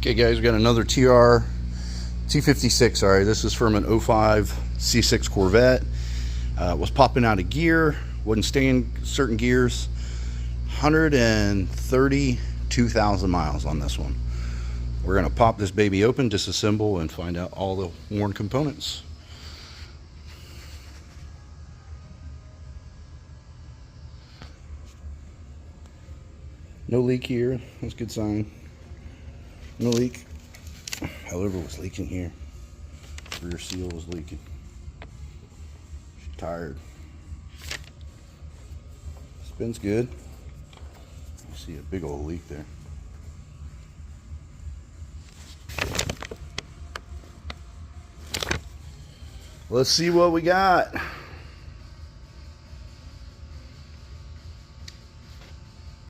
Okay guys, we got another T56. Sorry, this is from an '05 C6 Corvette. Was popping out of gear, wouldn't stay in certain gears. 132,000 miles on this one. We're gonna pop this baby open, disassemble, and find out all the worn components. No leak here, that's a good sign. No leak. However, was leaking here. Rear seal was leaking. She's tired. Spin's good. I see a big old leak there. Let's see what we got.